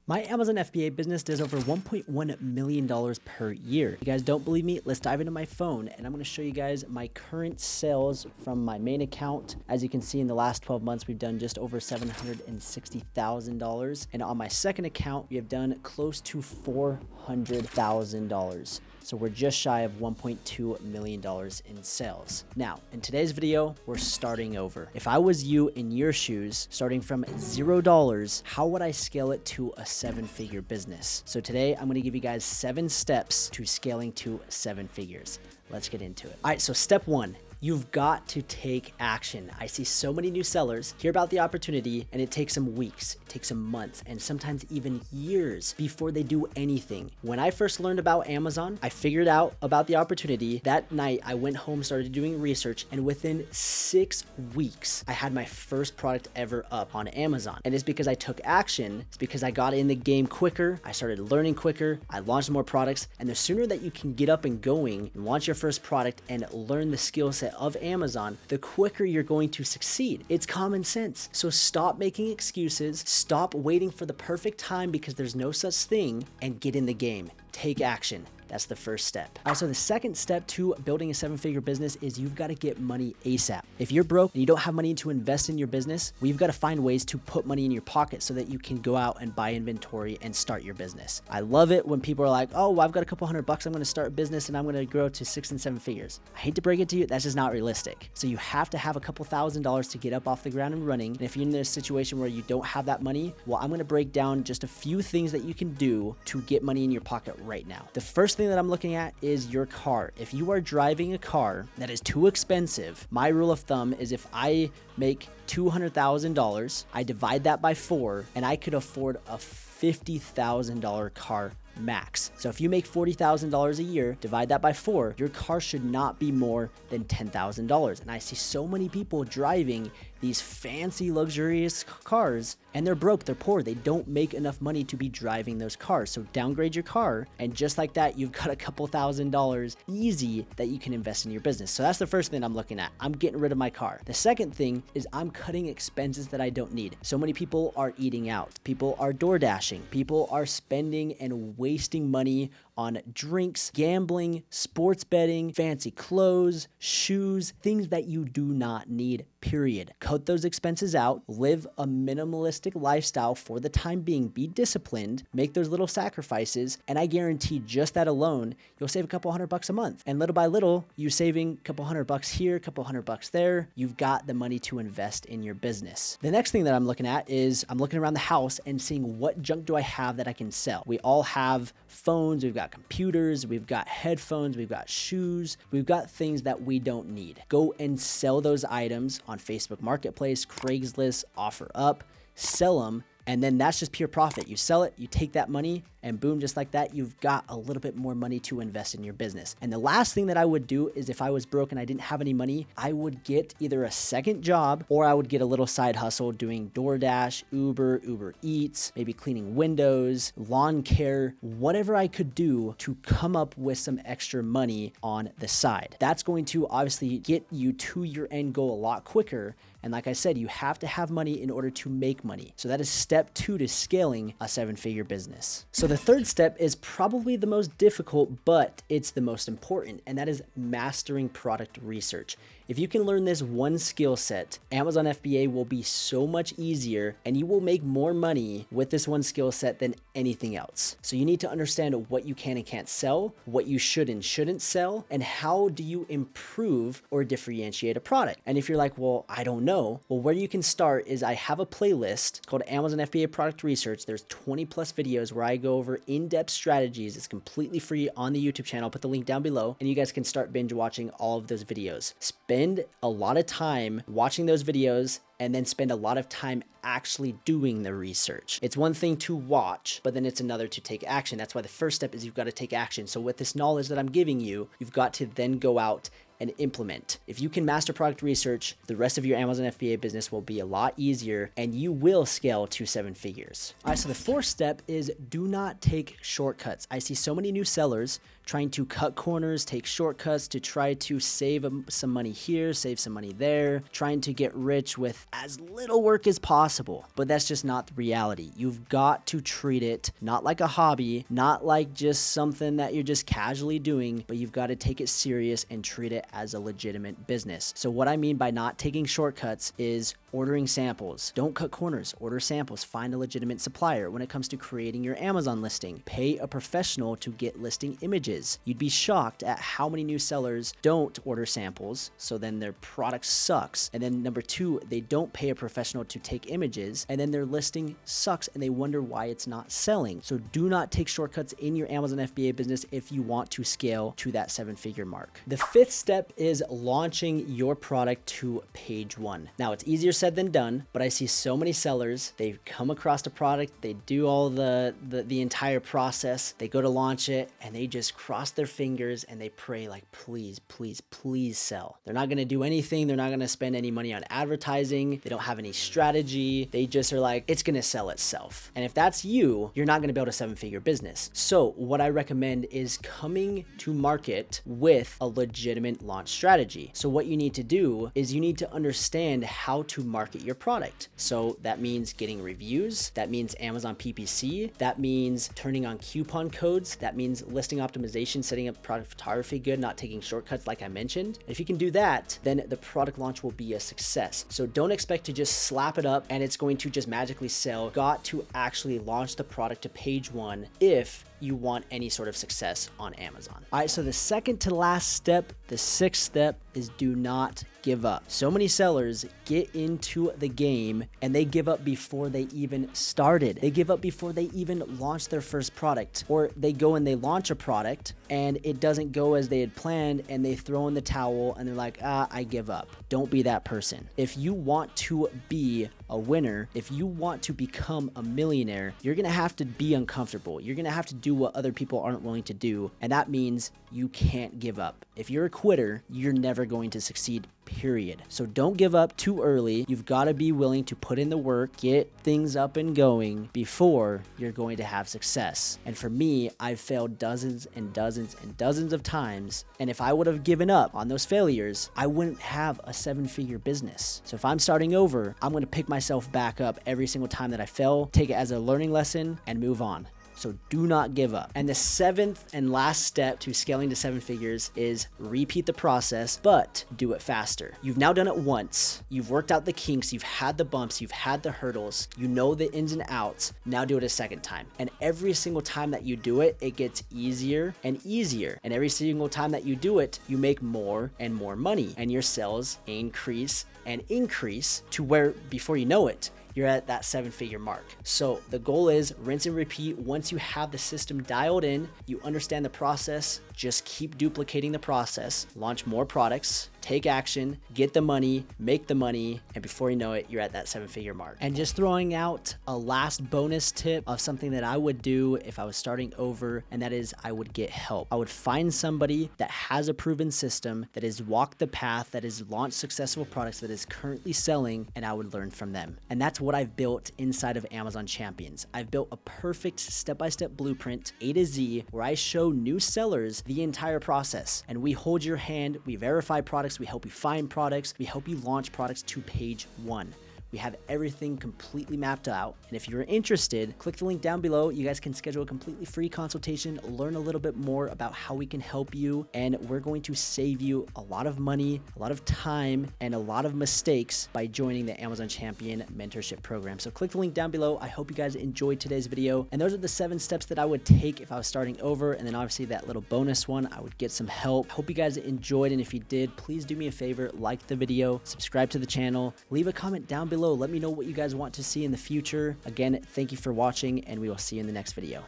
My Amazon FBA business does over $1.1 million per year. If you guys don't believe me, let's dive into my phone and I'm going to show you guys my current sales from my main account. As you can see, in the last 12 months, we've done just over $760,000. And on my second account, we have done close to $400,000. So we're just shy of $1.2 million in sales. Now, in today's video, we're starting over. If I was you in your shoes, starting from $0, how would I scale it to a 7-figure business? So today, I'm gonna give you guys 7 steps to scaling to 7 figures. Let's get into it. All right, so step 1. You've got to take action. I see so many new sellers hear about the opportunity and it takes them weeks, it takes them months, and sometimes even years before they do anything. When I first learned about Amazon, I figured out about the opportunity. That night, I went home, started doing research, and within 6 weeks, I had my first product ever up on Amazon. And it's because I took action. It's because I got in the game quicker. I started learning quicker. I launched more products. And the sooner that you can get up and going and launch your first product and learn the skill set of Amazon, the quicker you're going to succeed. It's common sense. So stop making excuses, stop waiting for the perfect time because there's no such thing, and get in the game. Take action. That's the first step. All right, so the second step to building a 7-figure business is you've got to get money ASAP. If you're broke and you don't have money to invest in your business, we've got to find ways to put money in your pocket so that you can go out and buy inventory and start your business. I love it when people are like, oh, well, I've got a couple $100, I'm going to start a business and I'm going to grow to 6 and 7 figures. I hate to break it to you, that's just not realistic. So you have to have a couple $1,000s to get up off the ground and running. And if you're in a situation where you don't have that money, well, I'm going to break down just a few things that you can do to get money in your pocket right now. The first thing that I'm looking at is your car. If you are driving a car that is too expensive, my rule of thumb is if I make $200,000, I divide that by 4 and I could afford a $50,000 car max. So if you make $40,000 a year, divide that by 4, your car should not be more than $10,000. And I see so many people driving these fancy luxurious cars and they're broke, they're poor, they don't make enough money to be driving those cars. So downgrade your car and just like that, you've got a couple $1,000s easy that you can invest in your business. So that's the first thing I'm looking at. I'm getting rid of my car. The second thing is I'm cutting expenses that I don't need. So many people are eating out. People are door dashing. People are spending and wasting money on drinks, gambling, sports betting, fancy clothes, shoes, things that you do not need, period. Cut those expenses out, live a minimalistic lifestyle for the time being, be disciplined, make those little sacrifices, and I guarantee just that alone, you'll save a couple $100 a month. And little by little, you saving a couple $100 here, a couple $100 there, you've got the money to invest in your business. The next thing that I'm looking at is I'm looking around the house and seeing what junk do I have that I can sell. We all have phones, we've got computers, we've got headphones, we've got shoes, we've got things that we don't need. Go and sell those items on Facebook Marketplace, Craigslist, OfferUp, sell them, and then that's just pure profit. You sell it, you take that money, and boom, just like that, you've got a little bit more money to invest in your business. And the last thing that I would do is if I was broke and I didn't have any money, I would get either a second job or I would get a little side hustle doing DoorDash, Uber Eats, maybe cleaning windows, lawn care, whatever I could do to come up with some extra money on the side. That's going to obviously get you to your end goal a lot quicker. And like I said, you have to have money in order to make money. So that is step 2 to scaling a 7-figure business. So the third step is probably the most difficult, but it's the most important, and that is mastering product research. If you can learn this one skill set, Amazon FBA will be so much easier and you will make more money with this one skill set than anything else. So you need to understand what you can and can't sell, what you should and shouldn't sell, and how do you improve or differentiate a product. And if you're like, well, I don't know, well, where you can start is I have a playlist called Amazon FBA Product Research. There's 20 plus videos where I go over in-depth strategies. It's completely free on the YouTube channel. I'll put the link down below and you guys can start binge watching all of those videos. Spend a lot of time watching those videos and then spend a lot of time actually doing the research. It's one thing to watch, but then it's another to take action. That's why the first step is you've got to take action. So with this knowledge that I'm giving you, you've got to then go out and implement. If you can master product research, the rest of your Amazon FBA business will be a lot easier and you will scale to 7 figures. All right, so the fourth step is do not take shortcuts. I see so many new sellers trying to cut corners, take shortcuts to try to save some money here, save some money there, trying to get rich with as little work as possible. But that's just not the reality. You've got to treat it not like a hobby, not like just something that you're just casually doing, but you've got to take it serious and treat it as a legitimate business. So what I mean by not taking shortcuts is ordering samples. Don't cut corners, order samples, find a legitimate supplier. When it comes to creating your Amazon listing, pay a professional to get listing images. You'd be shocked at how many new sellers don't order samples, so then their product sucks. And then number 2, they don't pay a professional to take images, and then their listing sucks and they wonder why it's not selling. So do not take shortcuts in your Amazon FBA business if you want to scale to that 7-figure mark. The 5th step is launching your product to page 1. Now it's easier said than done, but I see so many sellers, they come across the product, they do all the entire process, they go to launch it, and they just cross their fingers and they pray like, please, please, please sell. They're not going to do anything. They're not going to spend any money on advertising. They don't have any strategy. They just are like, it's going to sell itself. And if that's you, you're not going to build a 7-figure business. So what I recommend is coming to market with a legitimate launch strategy. So what you need to do is you need to understand how to market your product. So that means getting reviews. That means Amazon PPC. That means turning on coupon codes. That means listing optimization, setting up product photography good, not taking shortcuts like I mentioned. If you can do that, then the product launch will be a success. So don't expect to just slap it up and it's going to just magically sell. Got to actually launch the product to page 1 if you want any sort of success on Amazon. All right, so the second to last step, the 6th step, is do not give up. So many sellers get into the game and they give up before they even started. They give up before they even launched their first product, or they go and they launch a product and it doesn't go as they had planned and they throw in the towel and they're like, I give up. Don't be that person. If you want to be a winner, if you want to become a millionaire, you're gonna have to be uncomfortable. You're gonna have to do what other people aren't willing to do. And that means you can't give up. If you're a quitter, you're never going to succeed, period. So don't give up too early. You've got to be willing to put in the work, get things up and going before you're going to have success. And for me, I've failed dozens and dozens and dozens of times. And if I would have given up on those failures, I wouldn't have a 7-figure business. So if I'm starting over, I'm going to pick myself back up every single time that I fail, take it as a learning lesson, and move on. So do not give up. And the 7th and last step to scaling to 7 figures is repeat the process, but do it faster. You've now done it once. You've worked out the kinks. You've had the bumps. You've had the hurdles. You know the ins and outs. Now do it a second time. And every single time that you do it, it gets easier and easier. And every single time that you do it, you make more and more money. And your sales increase and increase to where before you know it, you're at that 7-figure mark. So the goal is rinse and repeat. Once you have the system dialed in, you understand the process, just keep duplicating the process, launch more products, take action, get the money, make the money, and before you know it, you're at that 7-figure mark. And just throwing out a last bonus tip of something that I would do if I was starting over, and that is I would get help. I would find somebody that has a proven system, that has walked the path, that has launched successful products, that is currently selling, and I would learn from them. And that's what I've built inside of Amazon Champions. I've built a perfect step-by-step blueprint, A to Z, where I show new sellers the entire process. And we hold your hand, we verify products, we help you find products, we help you launch products to page 1. We have everything completely mapped out. And if you're interested, click the link down below. You guys can schedule a completely free consultation, learn a little bit more about how we can help you. And we're going to save you a lot of money, a lot of time, and a lot of mistakes by joining the Amazon Champion Mentorship Program. So click the link down below. I hope you guys enjoyed today's video. And those are the 7 steps that I would take if I was starting over. And then obviously that little bonus one, I would get some help. Hope you guys enjoyed. And if you did, please do me a favor, like the video, subscribe to the channel, leave a comment down below. Let me know what you guys want to see in the future. Again, thank you for watching, and we will see you in the next video.